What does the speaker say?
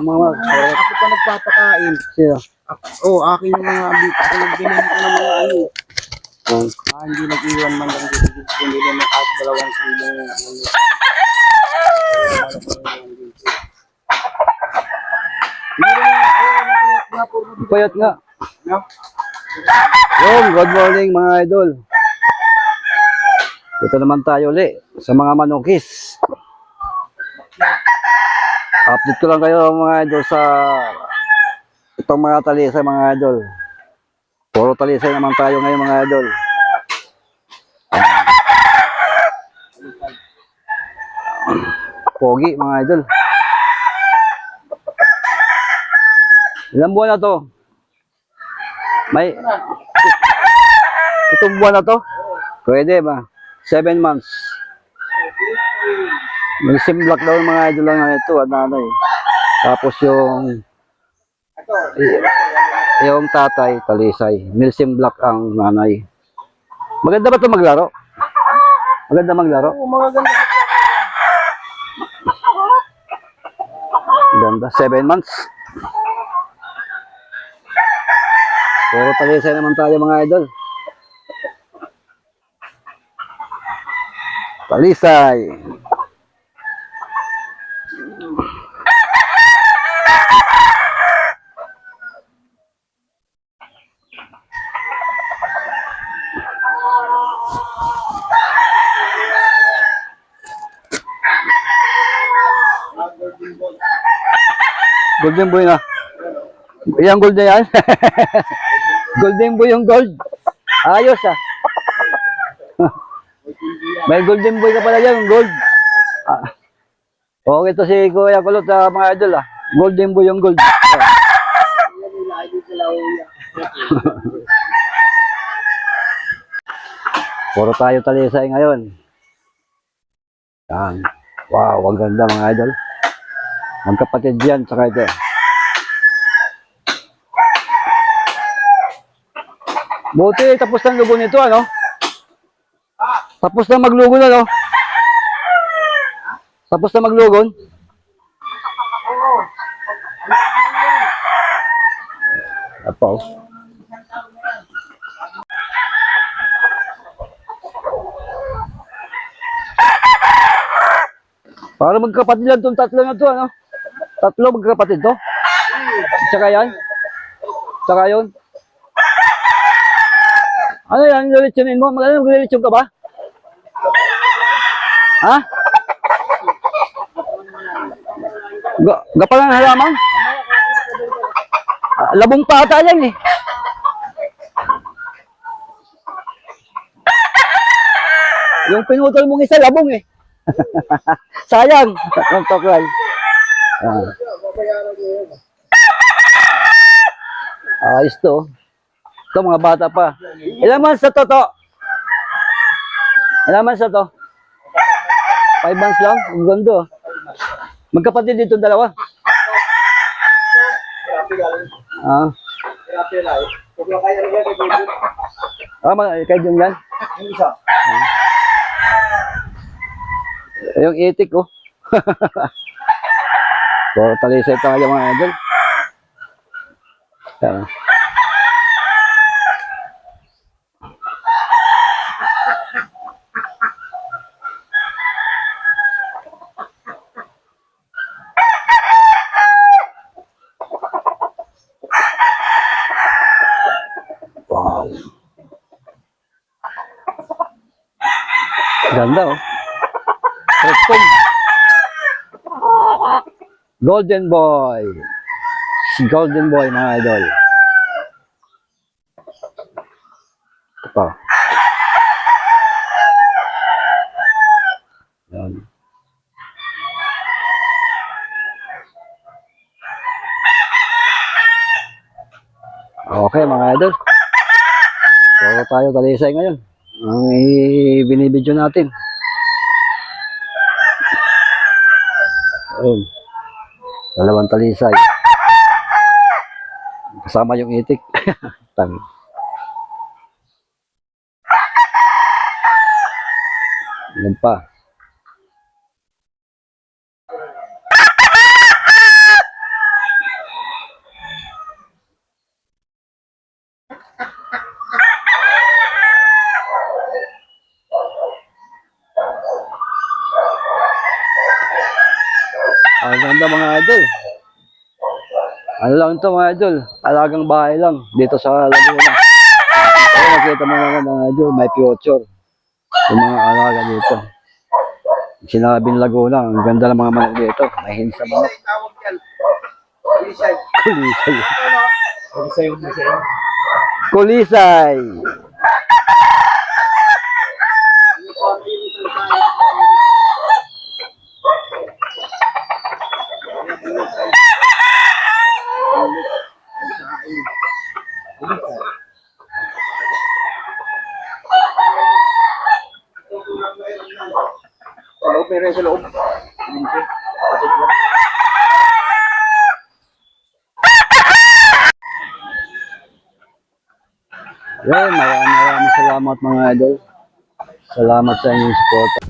mga... Ako pa nagpapakain. Sino? Akin yung mga abit. Ako nagbili ko ng mga ano. Hindi nag-iwan man lang dito. Bumili ng kahit 2 kilo. Payat nga. No? Good morning mga idol. Ito naman tayo ulit sa mga manukis. Update ko lang kayo mga idol sa itong mga talisay mga idol. Puro talisay naman tayo ngayon mga idol. Pogi mga idol. Ilang buwan na to? May itong buwan na to? Pwede ba? 7 months. May simblak daw yung mga idol lang ito at nanay. Tapos yung tatay, talisay. Milsim Black ang nanay. Maganda ba ito maglaro? Maganda maglaro? Maganda. Ganda, 7 months. Puro talisay naman tayo mga idol. Talisay. Golden boy na. Yang gold na yan. Golden boy yung gold. Ayos ah. May golden boy ka pala dyan, gold. Okay to si Kuya Kulot sa mga idol ah. Golden boy yung gold. Puro tayo talisay ngayon. Yan. Wow, ang ganda mga idol. Magkapatid yan, saka ito. Buti, tapos na lugo nito, ano? Tapos na maglugon, ano? Tapos na maglugon? Apo. Para magkapatid lang itong tatlo na ito, ano? Tatlo magkapatid to? Tsaka yan? Tsaka yun? Ano yan? Nililitsunin mo? Maganda maglilitsyon ka ba? Ha? Gapalan halaman? Labong pa ata yan eh. Yung pinutol mong isa, labong eh. Sayang. Ang toklay. Ayos to. Ito mga bata pa. Ilang months na to? Ilang months na to? 5 months lang? Ang ganda. Magkapatid dito dalawa. Kaya dyan yan? Yung itik oh. So, talisay tayo mga idol. Wow. Ganda oh. Golden boy. Si golden boy mga idol. Ito. Yan. Okay mga idol. So tayo talisay ngayon. Ang binibidyo natin. Ayun. Dalawang talisay. Kasama yung itik. Tangi. Yan pa. idol. Ano lang ito mga idol, alagang bahay lang dito sa Laguna. Kaya nakita mo naman mga idol, may future. Yung mga alaga dito. Sinabing Laguna, ang ganda ng mga manok dito. Mahihin sa manok. Tawag yan. Kulisay. Kulisay. Kulisay. Kulisay. Kulisay. Sa loob, meron sa loob. Yan, maraming salamat mga idol. Salamat sa inyong support.